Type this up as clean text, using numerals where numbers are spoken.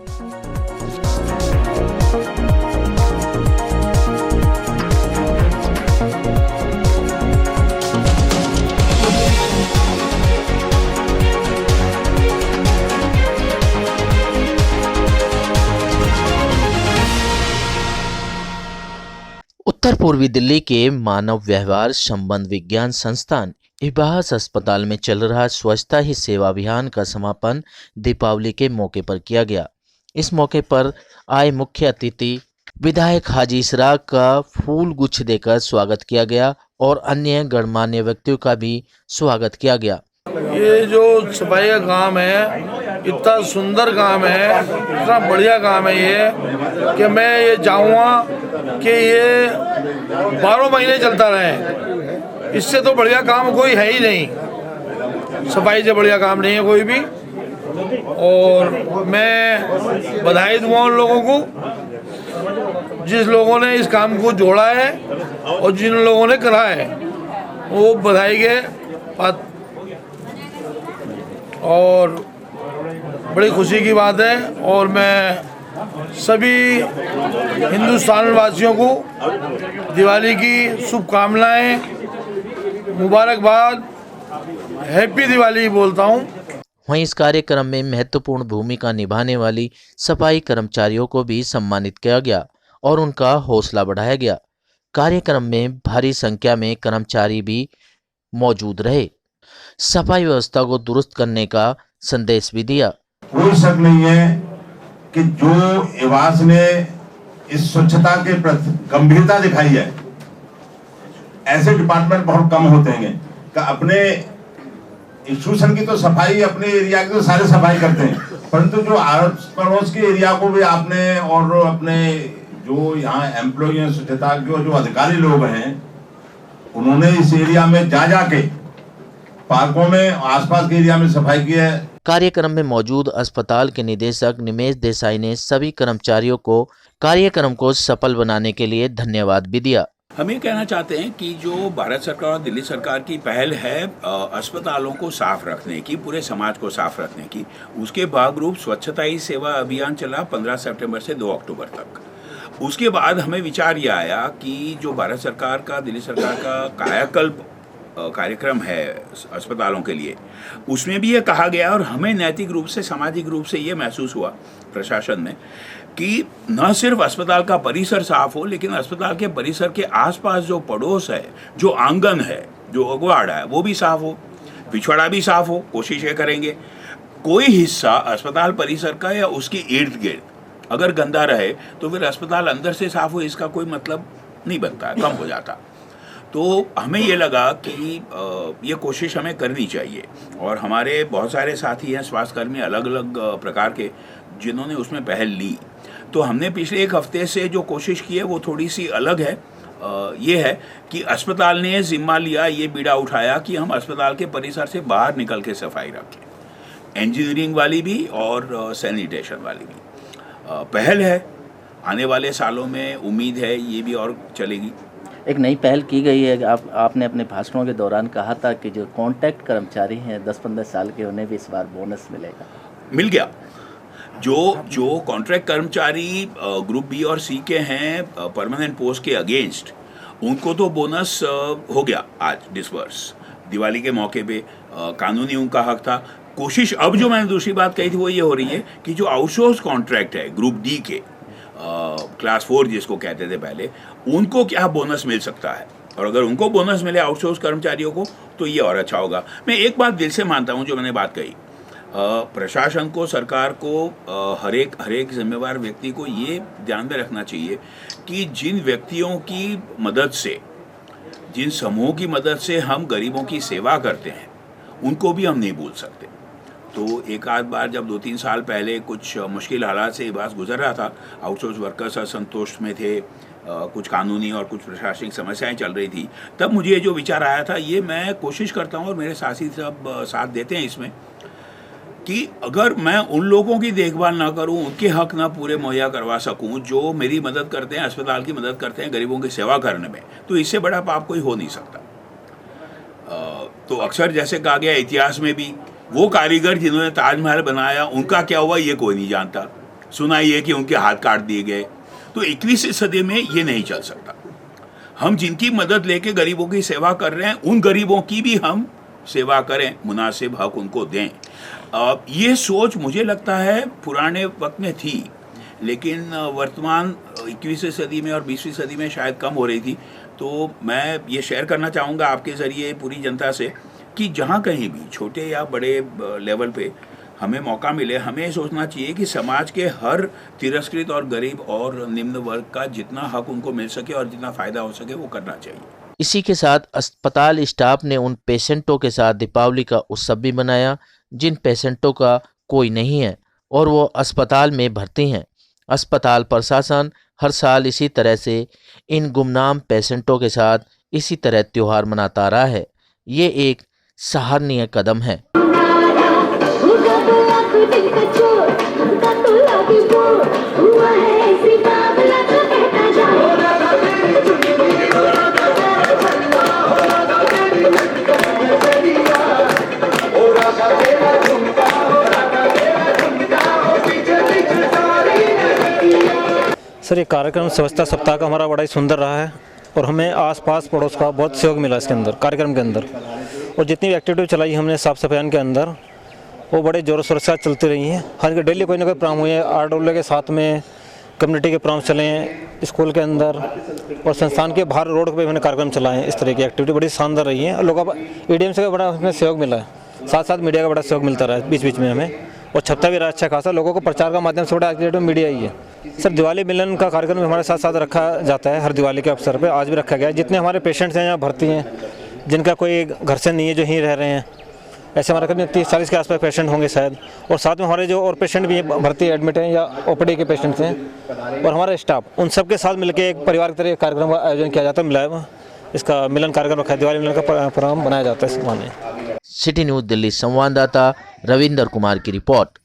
उत्तर पूर्वी दिल्ली के मानव व्यवहार संबंध विज्ञान संस्थान इबाहस अस्पताल में चल रहा स्वच्छता ही सेवा अभियान का समापन दीपावली के मौके पर किया गया। इस मौके पर आए मुख्य अतिथि विधायक हाजी इसराग का फूल गुच्छ देकर स्वागत किया गया और अन्य गणमान्य व्यक्तियों का भी स्वागत किया गया। ये जो सफाई का काम है, इतना सुंदर काम है, इतना बढ़िया काम है ये कि मैं ये चाहूँगा कि ये 12 महीने चलता रहे। इससे तो बढ़िया काम कोई है ही नहीं, सफाई से बढ़िया काम नहीं है कोई भी। और मैं बधाई दूँगा उन लोगों को जिस लोगों ने इस काम को जोड़ा है और जिन लोगों ने करा है, वो बधाई के पात्र और बड़ी खुशी की बात है। और मैं सभी हिंदुस्तान वासियों को दिवाली की शुभकामनाएं, मुबारकबाद, हैप्पी दिवाली बोलता हूं। वहीं इस कार्यक्रम में महत्वपूर्ण भूमिका निभाने वाली सफाई कर्मचारियों को भी सम्मानित किया गया और उनका हौसला बढ़ाया गया। कार्यक्रम में भारी संख्या में कर्मचारी भी मौजूद रहे। सफाई व्यवस्था को दुरुस्त करने का संदेश भी दिया। कोई शक नहीं है कि जो इवास ने इस स्वच्छता के प्रति गंभीरता दिखाई है, ऐसे डिपार्टमेंट बहुत कम होते हैं कि अपने इंस्टीट्यूशन की तो सफाई, अपने एरिया की तो सारे सफाई करते हैं, परंतु जो आस पड़ोस के एरिया को भी आपने, और अपने जो यहाँ एम्प्लॉय हैं, स्वच्छता के जो अधिकारी लोग हैं, उन्होंने इस एरिया में जा जाके पार्कों में, आसपास के एरिया में सफाई की है। कार्यक्रम में मौजूद अस्पताल के निदेशक निमेश देसाई ने सभी कर्मचारियों को कार्यक्रम को सफल बनाने के लिए धन्यवाद भी दिया। हम ये कहना चाहते हैं कि जो भारत सरकार और दिल्ली सरकार की पहल है अस्पतालों को साफ रखने की, पूरे समाज को साफ रखने की, उसके भागरूप स्वच्छता ही सेवा अभियान चला 15 सितंबर से 2 अक्टूबर तक। उसके बाद हमें विचार ये आया कि जो भारत सरकार का, दिल्ली सरकार का कायाकल्प कार्यक्रम है अस्पतालों के लिए, उसमें भी ये कहा गया और हमें नैतिक रूप से, सामाजिक रूप से ये महसूस हुआ प्रशासन में कि न सिर्फ अस्पताल का परिसर साफ हो, लेकिन अस्पताल के परिसर के आसपास जो पड़ोस है, जो आंगन है, जो अगवाड़ा है, वो भी साफ हो, पिछवाड़ा भी साफ हो। कोशिश ये करेंगे कोई हिस्सा अस्पताल परिसर का या उसके इर्द गिर्द अगर गंदा रहे तो फिर अस्पताल अंदर से साफ हो, इसका कोई मतलब नहीं बनता है, कम हो जाता। तो हमें ये लगा कि ये कोशिश हमें करनी चाहिए और हमारे बहुत सारे साथी हैं, स्वास्थ्यकर्मी अलग अलग प्रकार के, जिन्होंने उसमें पहल ली। तो हमने पिछले 1 हफ्ते से जो कोशिश की है वो थोड़ी सी अलग है। ये है कि अस्पताल ने जिम्मा लिया, ये बीड़ा उठाया कि हम अस्पताल के परिसर से बाहर निकल के सफाई रखें, इंजीनियरिंग वाली भी और सैनिटेशन वाली भी। पहल है, आने वाले सालों में उम्मीद है ये भी और चलेगी। एक नई पहल की गई है। आपने अपने भाषणों के दौरान कहा था कि जो कॉन्ट्रैक्ट कर्मचारी हैं 10-15 साल के, उन्हें भी इस बार बोनस मिलेगा। मिल गया। जो कॉन्ट्रैक्ट कर्मचारी ग्रुप बी और सी के हैं परमानेंट पोस्ट के अगेंस्ट, उनको तो बोनस हो गया आज डिस्बर्स दिवाली के मौके पे। कानूनी उनका हक था। कोशिश अब जो मैंने दूसरी बात कही थी वो ये हो रही है कि जो आउटसोर्स कॉन्ट्रैक्ट है ग्रुप डी के, क्लास 4 जिसको कहते थे पहले, उनको क्या बोनस मिल सकता है, और अगर उनको बोनस मिले आउटसोर्स कर्मचारियों को तो ये और अच्छा होगा। मैं एक बात दिल से मानता हूँ जो मैंने बात कही, प्रशासन को, सरकार को, हर एक जिम्मेवार व्यक्ति को ये ध्यान में रखना चाहिए कि जिन व्यक्तियों की मदद से, जिन समूहों की मदद से हम गरीबों की सेवा करते हैं, उनको भी हम नहीं भूल सकते। तो एक आध बार जब 2-3 साल पहले कुछ मुश्किल हालात से इबास गुजर रहा था, आउटसोर्स वर्कर्स असंतोष में थे, कुछ कानूनी और कुछ प्रशासनिक समस्याएं चल रही थी, तब मुझे ये जो विचार आया था, ये मैं कोशिश करता हूँ और मेरे साथी सब साथ देते हैं इसमें, कि अगर मैं उन लोगों की देखभाल ना करूं, उनके हक ना पूरे मुहैया करवा सकूं जो मेरी मदद करते हैं, अस्पताल की मदद करते हैं गरीबों की सेवा करने में, तो इससे बड़ा पाप कोई हो नहीं सकता। तो अक्सर जैसे कहा गया इतिहास में भी, वो कारीगर जिन्होंने ताजमहल बनाया उनका क्या हुआ ये कोई नहीं जानता, सुनाई है कि उनके हाथ काट दिए गए। तो 21वीं सदी में ये नहीं चल सकता। हम जिनकी मदद लेके गरीबों की सेवा कर रहे हैं, उन गरीबों की भी हम सेवा करें, मुनासिब हक उनको दें। ये सोच मुझे लगता है पुराने वक्त में थी, लेकिन वर्तमान 21वीं सदी में और 20वीं सदी में शायद कम हो रही थी। तो मैं ये शेयर करना चाहूँगा आपके ज़रिए पूरी जनता से कि जहाँ कहीं भी छोटे या बड़े लेवल पे हमें मौका मिले, हमें ये सोचना चाहिए कि समाज के हर तिरस्कृत और गरीब और निम्न वर्ग का जितना हक उनको मिल सके और जितना फ़ायदा हो सके वो करना चाहिए। इसी के साथ अस्पताल स्टाफ ने उन पेशेंटों के साथ दीपावली का उत्सव भी मनाया जिन पेशेंटों का कोई नहीं है और वो अस्पताल में भर्ती हैं। अस्पताल प्रशासन हर साल इसी तरह से इन गुमनाम पेशेंटों के साथ इसी तरह त्यौहार मनाता रहा है। ये एक सराहनीय कदम है। सर, ये कार्यक्रम स्वच्छता सप्ताह का हमारा बड़ा ही सुंदर रहा है और हमें आसपास पड़ोस का बहुत सहयोग मिला इसके अंदर, कार्यक्रम के अंदर। और जितनी भी एक्टिविटी चलाई हमने साफ सफाई के अंदर, वो बड़े जोरों शोर से चलती रही हैं। हर डेली कोई ना कोई प्रोग्राम हुए, आरडब्ल्यू के साथ में कम्युनिटी के प्रोग्राम चले हैं स्कूल के अंदर और संस्थान के बाहर रोड पे मैंने कार्यक्रम चलाए हैं। इस तरह की एक्टिविटी बड़ी शानदार रही है और लोगों का EDM से बड़ा उसमें सहयोग मिला है, साथ साथ मीडिया का बड़ा सहयोग मिलता रहा है बीच बीच में हमें, और छपता भी रहा अच्छा खासा। लोगों को प्रचार का माध्यम से बड़ा एक्टिविटी मीडिया ही है। सर, दिवाली मिलन का कार्यक्रम हमारे साथ साथ रखा जाता है हर दिवाली के अवसर पे, आज भी रखा गया है। जितने हमारे पेशेंट्स हैं यहाँ भर्ती हैं, जिनका कोई घर से नहीं है, जो यहीं रह रहे हैं, ऐसे हमारे करीब 30-40 के आसपास पेशेंट होंगे शायद। और साथ में हमारे जो और पेशेंट भी भर्ती एडमिट हैं या OPD के पेशेंट्स हैं और हमारा स्टाफ, उन सब के साथ मिलकर एक परिवार की तरह कार्यक्रम का आयोजन किया जाता है। मिला इसका मिलन कार्यक्रम रखा है, दिवाली मिलन का प्रोग्राम बनाया जाता है इस माने। सिटी न्यूज़ दिल्ली संवाददाता रविंदर कुमार की रिपोर्ट।